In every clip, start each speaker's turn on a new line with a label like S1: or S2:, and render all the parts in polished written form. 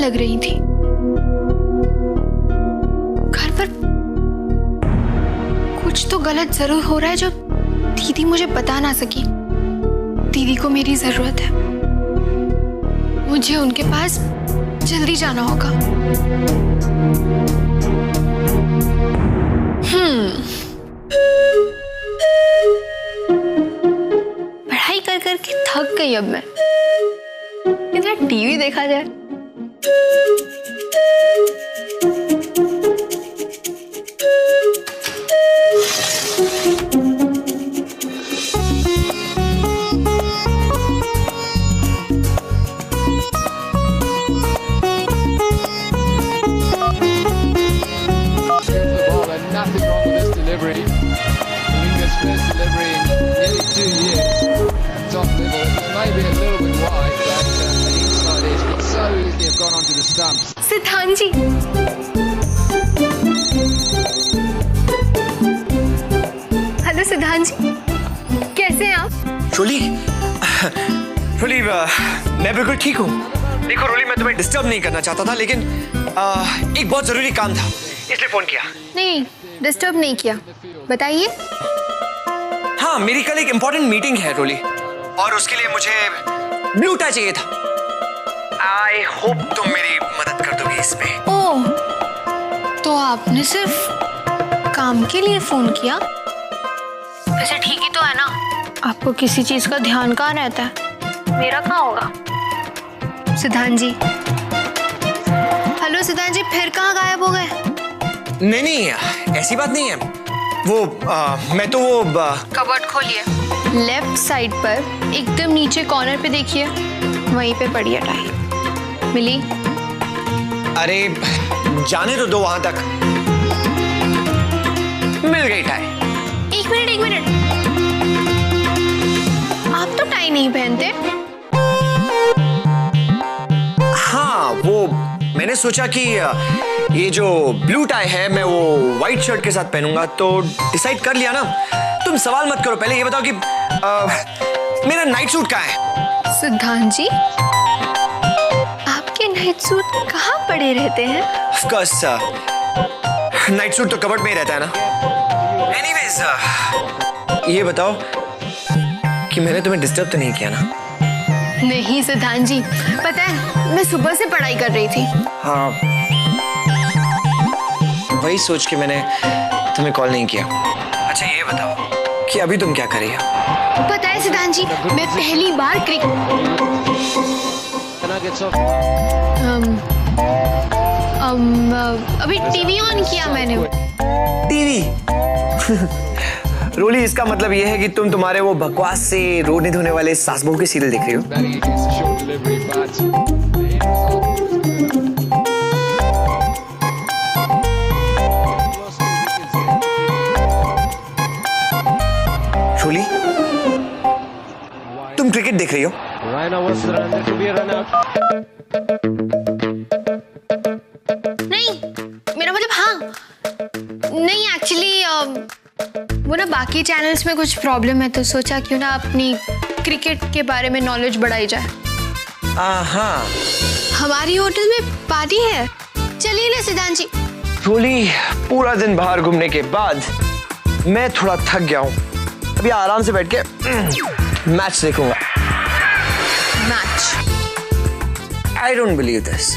S1: लग रही थी। घर पर कुछ तो गलत जरूर हो रहा है जो दीदी मुझे बता ना सकी। दीदी को मेरी जरूरत है। मुझे उनके पास जल्दी जाना होगा। पढ़ाई कर करके थक गई अब मैं। इधर टीवी देखा जाए।
S2: Nothing wrong with this delivery. Dominguez's first delivery in nearly 2 years at top level. It was maybe a little bit wide, but the inside edge could so easily have gone onto the stumps.
S1: सिद्धांत जी, hello सिद्धांत जी, कैसे हैं आप?
S3: रोली, रोली मैं बिल्कुल ठीक हूँ। देखो रोली, मैं तुम्हें डिस्टर्ब नहीं करना चाहता था, लेकिन एक बहुत जरूरी काम था, इसलिए फोन किया।
S1: नहीं, डिस्टर्ब नहीं किया, बताइए।
S3: हाँ, मेरी कल एक इम्पोर्टेंट मीटिंग है रोली, और उसके लिए मुझे ब्लू टाई चाहिए था। आई होप तुम मेरी मदद कर दोगी इसमें।
S1: ओह, तो आपने सिर्फ काम के लिए फोन किया? वैसे ठीक ही तो है ना, आपको किसी चीज का ध्यान कहाँ रहता है? मेरा कहाँ होगा? सिद्धांत जी, हेलो सिद्धांत जी, फिर कहाँ गायब हो गए?
S3: नहीं, ऐसी बात नहीं है। वो मैं तो वो
S1: कबर्ड खोलिए, लेफ्ट साइड पर एकदम नीचे कॉर्नर पे देखिए, वहीं पे पड़ी है टाई। मिली?
S3: अरे जाने तो दो वहां तक। मिल गई टाई।
S1: एक मिनट, आप तो टाई नहीं पहनते।
S3: हाँ, वो मैंने सोचा कि ये जो ब्लू टाई है मैं वो व्हाइट शर्ट के साथ पहनूंगा, तो डिसाइड कर लिया ना। तुम सवाल मत करो, पहले ये बताओ कि मेरा नाइट सूट कहाँ है?
S1: सिद्धांत जी, आपके नाइट सूट कहाँ पड़े रहते हैं?
S3: Of course, नाइट सूट तो कबर्ड में ही रहता है ना। Anyways, ये बताओ कि मैंने तुम्हें डिस्टर्ब तो नहीं किया ना?
S1: नहीं सिद्धांत जी, पता है मैं सुबह से पढ़ाई कर रही थी।
S3: हाँ, वही सोच के मैंने तुम्हें कॉल नहीं किया। अच्छा ये बताओ कि अभी तुम क्या कर रही हो?
S1: पता है सिद्धांत जी, मैं पहली बार अभी टीवी ऑन किया मैंने।
S3: टीवी? रोली, इसका मतलब ये है कि तुम तुम्हारे वो बकवास से रोड नहीं धोने वाले सास बहू के सीरियल देख रही हो? रोली, तुम क्रिकेट देख रही हो?
S1: नहीं, मेरा मतलब हाँ, नहीं एक्चुअली वो ना बाकी चैनल्स में कुछ प्रॉब्लम है, तो सोचा क्यों ना अपनी क्रिकेट के बारे में नॉलेज बढ़ाई जाए।
S3: हाँ,
S1: हमारी होटल में पार्टी है, चलिए ना सिद्धांत जी।
S3: रोली, पूरा दिन बाहर घूमने के बाद मैं थोड़ा थक गया हूँ, अभी आराम से बैठ के मैच देखूंगा।
S1: Match?
S3: I don't believe this.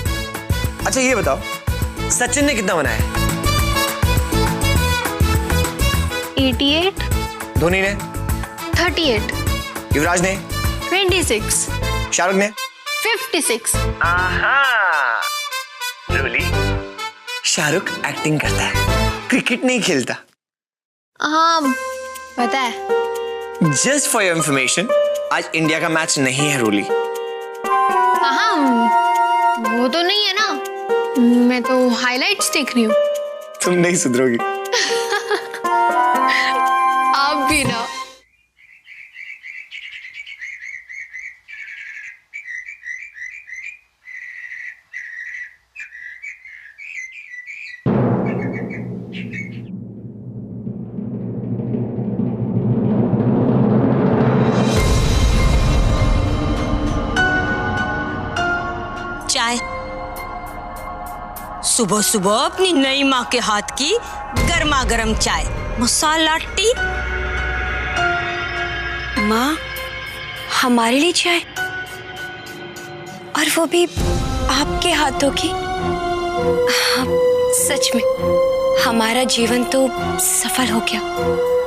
S3: अच्छा ये बताओ, सचिन ने कितना बनाया?
S1: 88।
S3: धोनी ने?
S1: 38।
S3: युवराज ने?
S1: 26।
S3: शाहरुख ने?
S1: 56।
S3: रोली, शाहरुख एक्टिंग करता है, क्रिकेट नहीं खेलता।
S1: हाँ पता है।
S3: जस्ट फॉर योर इंफॉर्मेशन, आज इंडिया का मैच नहीं है रोली।
S1: हाँ, वो तो नहीं है ना, मैं तो हाइलाइट्स देख रही हूँ।
S3: तुम नहीं सुधरोगी।
S1: आप भी ना।
S4: चाय। सुबह सुबह अपनी नई माँ के हाथ की गर्मा गर्म चाय, मसाला टी।
S5: माँ, हमारे लिए चाय, और वो भी आपके हाथों की। हाँ, सच में हमारा जीवन तो सफल हो गया।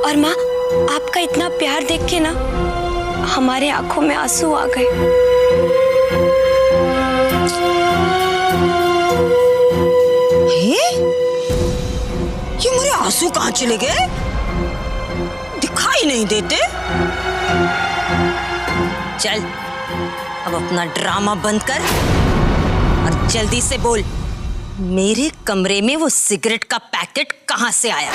S5: और माँ, आपका इतना प्यार देख के ना हमारे आंखों में आंसू आ गए।
S4: ये मेरे आंसू कहाँ चले गए? दिखाई नहीं देते। चल, अब अपना ड्रामा बंद कर और जल्दी से बोल, मेरे कमरे में वो सिगरेट का पैकेट कहाँ से आया?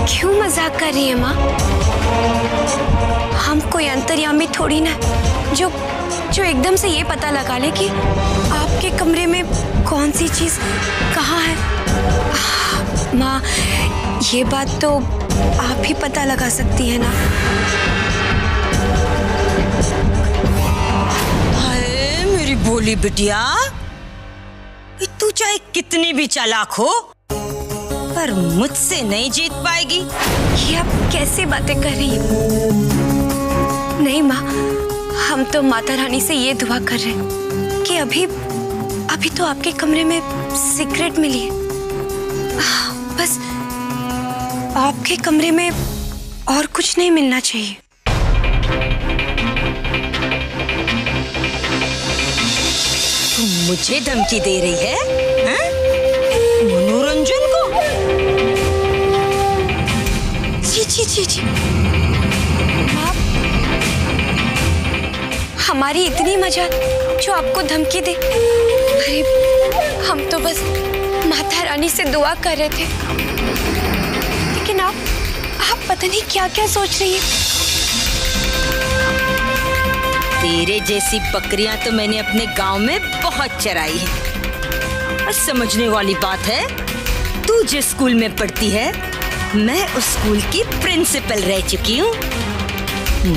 S5: क्यों मजाक कर रही है माँ? हम कोई अंतर्यामी थोड़ी ना जो एकदम से ये पता लगा ले कि आपके कमरे में कौन सी चीज कहाँ है। माँ, ये बात तो आप ही पता लगा सकती है ना।
S4: हाय मेरी भोली बिटिया, तू चाहे कितनी भी चालाक हो पर मुझसे नहीं जीत पाएगी।
S5: ये आप कैसे बातें कर रही हो? नहीं माँ, हम तो माता रानी से ये दुआ कर रहे हैं कि अभी तो आपके कमरे में सिगरेट मिली है। बस आपके कमरे में और कुछ नहीं मिलना चाहिए।
S4: तू मुझे धमकी दे रही है? मनोरंजन को?
S5: जी माँ, हमारी इतनी मजाक जो आपको धमकी दे। अरे हम तो बस माता रानी से दुआ कर रहे थे, लेकिन आप पता नहीं क्या क्या सोच रही है।
S4: तेरे जैसी बकरियां तो मैंने अपने गांव में बहुत चराई है। और समझने वाली बात है, तू जिस स्कूल में पढ़ती है मैं उस स्कूल की प्रिंसिपल रह चुकी हूँ।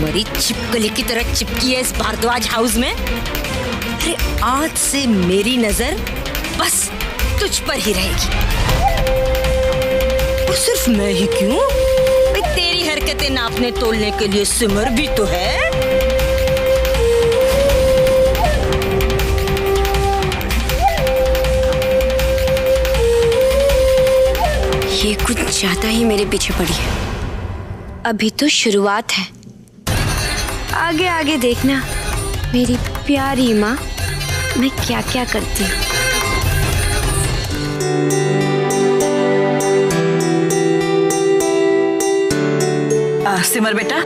S4: मरी छिपकली की तरह चिपकी है इस भारद्वाज हाउस में। अरे आज से मेरी नजर बस तुझ पर ही रहेगी। और सिर्फ मैं ही क्यों, भाई तेरी हरकतें नापने तोलने के लिए सिमर भी तो है।
S5: ये कुछ ज्यादा ही मेरे पीछे पड़ी है। अभी तो शुरुआत है, आगे आगे देखना मेरी प्यारी माँ मैं क्या क्या करती हूँ।
S6: सिमर बेटा,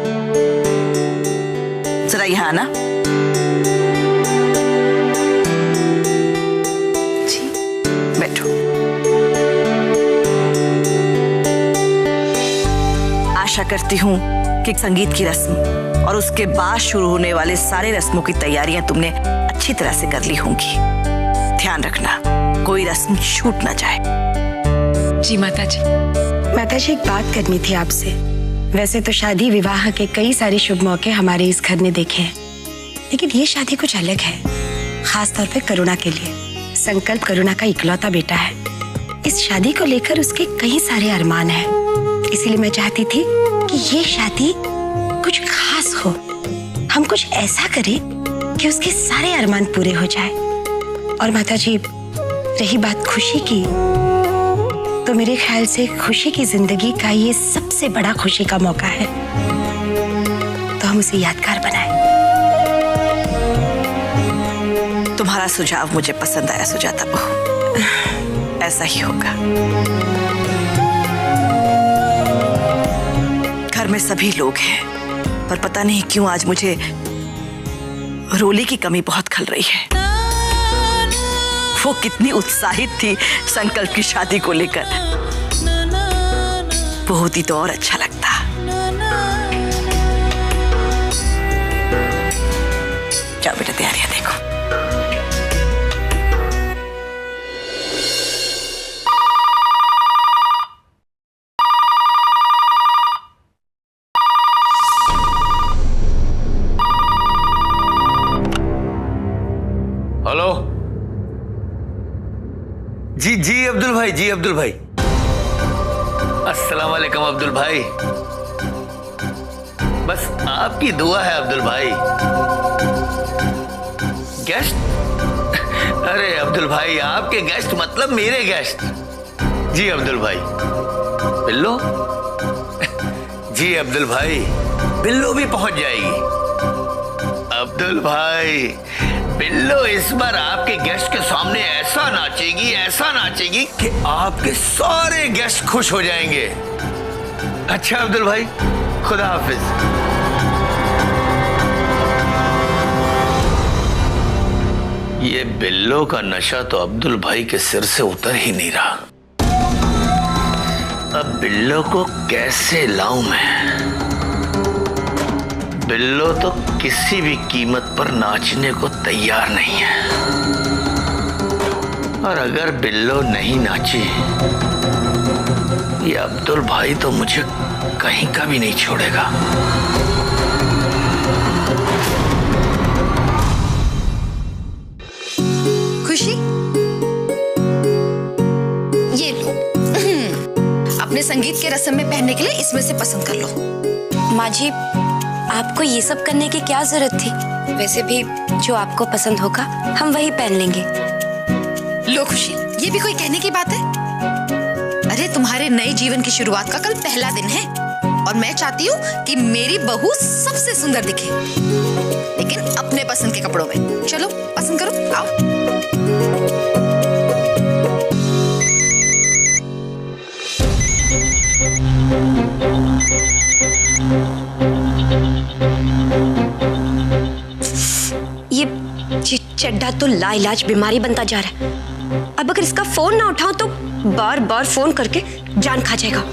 S6: जरा यहाँ आना। जी, बैठो। आशा करती हूँ कि संगीत की रस्म और उसके बाद शुरू होने वाले सारे रस्मों की तैयारियां तुमने अच्छी तरह से कर ली होंगी। ध्यान रखना कोई रस्म छूट ना जाए।
S7: जी माता जी।
S5: माता जी, एक बात करनी थी आपसे। वैसे तो शादी विवाह के कई सारे शुभ मौके हमारे इस घर ने देखे हैं, लेकिन ये शादी कुछ अलग है, खास तौर पे करुणा के लिए। संकल्प करुणा का इकलौता बेटा है। इस शादी को लेकर उसके कई सारे अरमान हैं, इसीलिए मैं चाहती थी कि ये शादी कुछ खास हो। हम कुछ ऐसा करें कि उसके सारे अरमान पूरे हो जाए। और माता जी, रही बात खुशी की, तो मेरे ख्याल से खुशी की जिंदगी का ये सबसे बड़ा खुशी का मौका है, तो हम उसे यादगार बनाएं।
S6: तुम्हारा सुझाव मुझे पसंद आया सुजाता बहू, ऐसा ही होगा। घर में सभी लोग हैं, पर पता नहीं क्यों आज मुझे रोली की कमी बहुत खल रही है। वो कितनी उत्साहित थी संकल्प की शादी को लेकर, वो होती तो और अच्छा लगता। जाओ बेटा, तैयारियां देखो।
S7: हेलो। जी जी अब्दुल भाई, जी अब्दुल भाई। अस्सलाम वालेकुम अब्दुल भाई। बस आपकी दुआ है अब्दुल भाई। गेस्ट? अरे अब्दुल भाई, आपके गेस्ट मतलब मेरे गेस्ट। जी अब्दुल भाई। बिल्लो? जी अब्दुल भाई, बिल्लो भी पहुंच जाएगी। अब्दुल भाई, बिल्लो इस बार आपके गेस्ट के सामने ऐसा नाचेगी कि आपके सारे गेस्ट खुश हो जाएंगे। अच्छा अब्दुल भाई, खुदा हाफिज। ये बिल्लो का नशा तो अब्दुल भाई के सिर से उतर ही नहीं रहा। अब बिल्लो को कैसे लाऊं मैं? बिल्लो तो किसी भी कीमत पर नाचने को तैयार नहीं है, और अगर बिल्लो नहीं नाची, ये अब्दुल भाई तो मुझे कहीं का भी नहीं छोड़ेगा।
S8: खुशी, ये लो। अपने संगीत के रस्म में पहनने के लिए इसमें से पसंद कर लो।
S5: माँ जी, आपको ये सब करने की क्या जरूरत थी? वैसे भी जो आपको पसंद होगा हम वही पहन लेंगे।
S8: लो खुशी, ये भी कोई कहने की बात है? अरे तुम्हारे नए जीवन की शुरुआत का कल पहला दिन है, और मैं चाहती हूँ कि मेरी बहू सबसे सुंदर दिखे, लेकिन अपने पसंद के कपड़ों में। चलो पसंद करो, आओ।
S5: ये चड्ढा तो लाइलाज बीमारी बनता जा रहा है। अब अगर इसका फोन ना उठाऊं तो बार बार फोन करके जान खा जाएगा।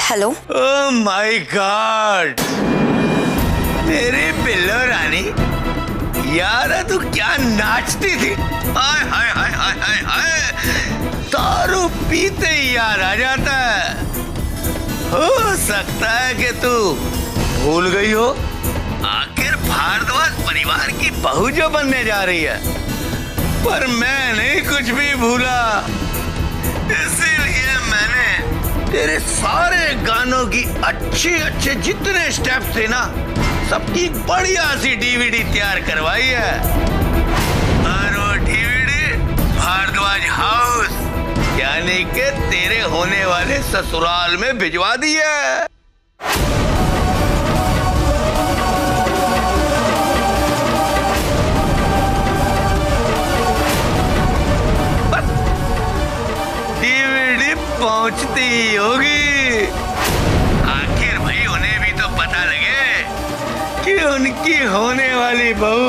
S5: हेलो।
S7: ओह माय गॉड, मेरी बिल्लो रानी, यार तू क्या नाचती थी। हाय हाय हाय हाय हाय हाय, दारू पीते ही याद आ जाता है। हो सकता है कि तू भूल गई हो, आखिर भारद्वाज परिवार की बहू जो बनने जा रही है। पर मैं नहीं कुछ भी भूला, इसीलिए मैंने तेरे सारे गानों की अच्छे जितने स्टेप्स थे ना, सबकी बढ़िया सी डीवीडी तैयार करवाई है, और वो डीवीडी भारद्वाज हाउस यानी कि तेरे होने वाले ससुराल में भिजवा दी है। डीवीडी पहुंचती ही होगी। आखिर भाई उन्हें भी तो पता लगे कि उनकी होने वाली बहू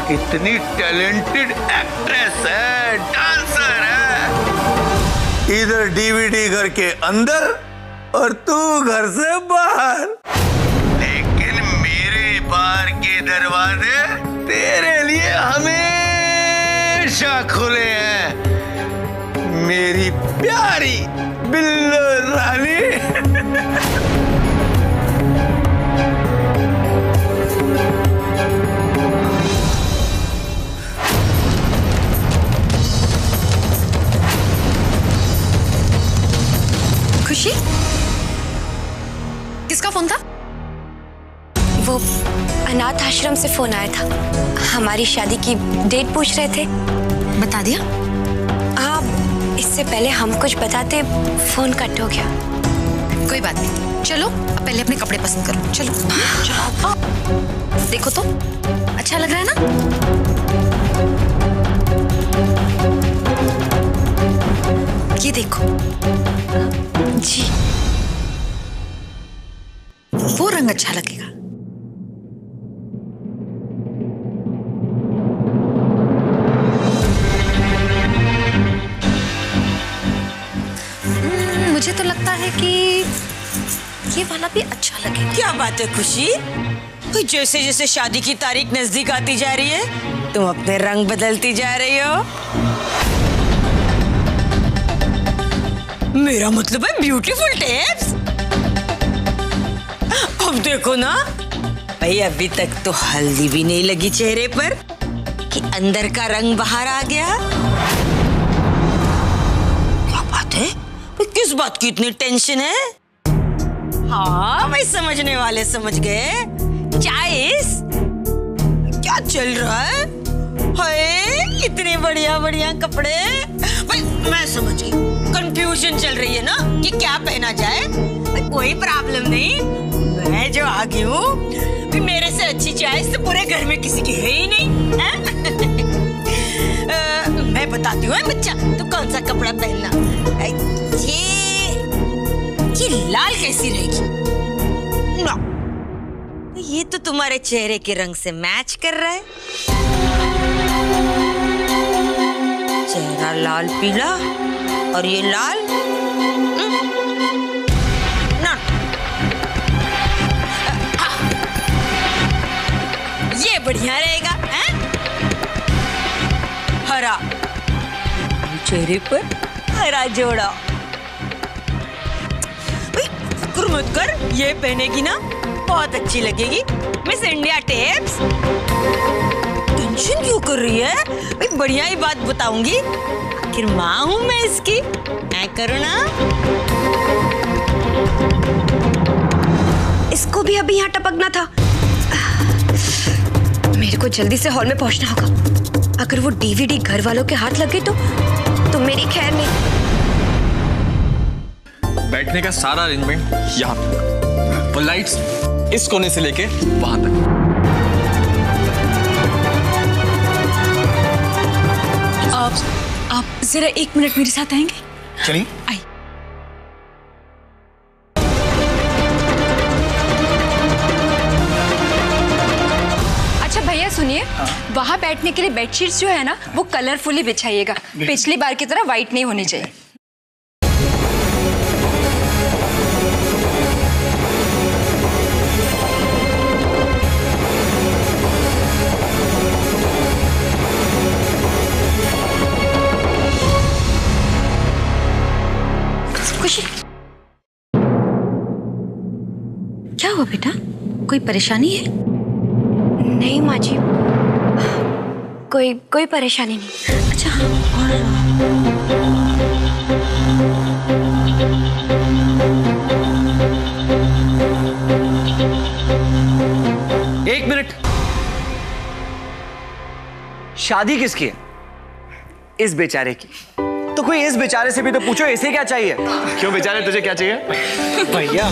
S7: कितनी टैलेंटेड एक्ट्रेस है, डांसर है। इधर डीवीडी घर के अंदर और तू घर से बाहर, लेकिन मेरे बार के दरवाजे तेरे लिए हमेशा खुले हैं, मेरी प्यारी बिल्लो रानी।
S8: खुशी, किसका फोन था?
S5: वो अनाथ आश्रम से फोन आया था, हमारी शादी की डेट पूछ रहे थे।
S8: बता दिया?
S5: हाँ, इससे पहले हम कुछ बताते फोन कट हो गया।
S8: कोई बात नहीं, चलो अब पहले अपने कपड़े पसंद करो। चलो चलो, देखो तो अच्छा लग रहा है ना? ये देखो
S5: जी,
S8: वो रंग अच्छा लगेगा। मुझे तो लगता है कि ये वाला भी अच्छा लगेगा।
S4: क्या बात है खुशी, जैसे जैसे शादी की तारीख नजदीक आती जा रही है तुम अपने रंग बदलती जा रही हो। मेरा मतलब है ब्यूटीफुल टिप्स। अब देखो ना, भाई अभी तक तो हल्दी भी नहीं लगी चेहरे पर कि अंदर का रंग बाहर आ गया। क्या बात है? किस बात की इतनी टेंशन है? हाँ भाई, समझने वाले समझ गए। चाइस क्या चल रहा है? हाय कितने बढ़िया बढ़िया कपड़े। भाई मैं समझ गई, कंफ्यूजन चल रही है ना कि क्या पहना जाए। भाई कोई प्रॉब्लम नहीं, मैं जो आ गई हूँ, मेरे से अच्छी चॉइस तो पूरे घर में किसी की है ही नहीं है? मैं बताती हूँ बच्चा, तू कौन सा कपड़ा पहनना। ये लाल कैसी रहेगी ना? ये तो तुम्हारे चेहरे के रंग से मैच कर रहा है। चेहरा लाल पीला और ये लाल ना। ये बढ़िया रहेगा हैं? हरा, चेहरे पर हरा जोड़ा। फिक्र मत कर, ये पहनेगी ना बहुत अच्छी लगेगी। मिस इंडिया टेप्स, टेंशन क्यों कर रही है? भाई बढ़िया ही बात बताऊंगी, आखिर माँ हूं मैं इसकी। ऐ करो ना।
S5: इसको भी अभी यहाँ टपकना था। मेरे को जल्दी से हॉल में पहुंचना होगा। अगर वो डीवीडी घर वालों के हाथ लग गई तो मेरी खैर नहीं।
S9: बैठने का सारा अरेंजमेंट यहाँ तक, वो लाइट्स इस कोने से लेके वहां तक।
S5: आप जरा 1 मिनट मेरे साथ आएंगे?
S9: चलिए।
S5: आई।
S10: अच्छा भैया सुनिए, वहाँ बैठने के लिए बेडशीट्स जो है ना, वो कलरफुली बिछाइएगा। पिछली बार की तरह व्हाइट नहीं होनी चाहिए।
S5: खुशी, क्या हुआ बेटा? कोई परेशानी है?
S10: नहीं माँ जी, कोई परेशानी नहीं।
S5: अच्छा और
S3: 1 मिनट। शादी किसकी है? इस बेचारे की। तो कोई इस बेचारे से भी तो पूछो, इसे क्या चाहिए?
S9: क्यों बेचारे, तुझे क्या चाहिए?
S3: भैया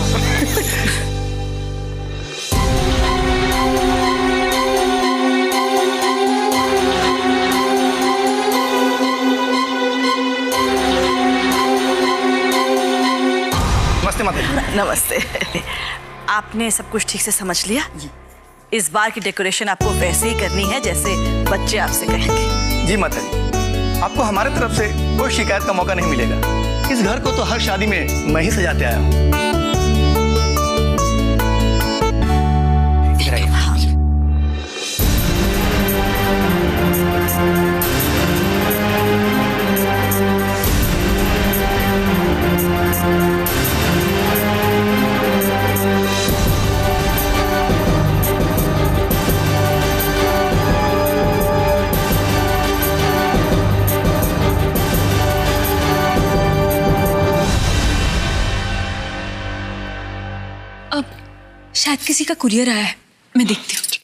S9: नमस्ते माता।
S6: नमस्ते। आपने सब कुछ ठीक से समझ लिया? इस बार की डेकोरेशन आपको वैसे ही करनी है जैसे बच्चे आपसे कहेंगे।
S9: जी माता जी, आपको हमारे तरफ से कोई शिकायत का मौका नहीं मिलेगा। इस घर को तो हर शादी में मैं ही सजाते आया हूँ।
S10: शायद किसी का कुरियर आया है, मैं देखती हूँ।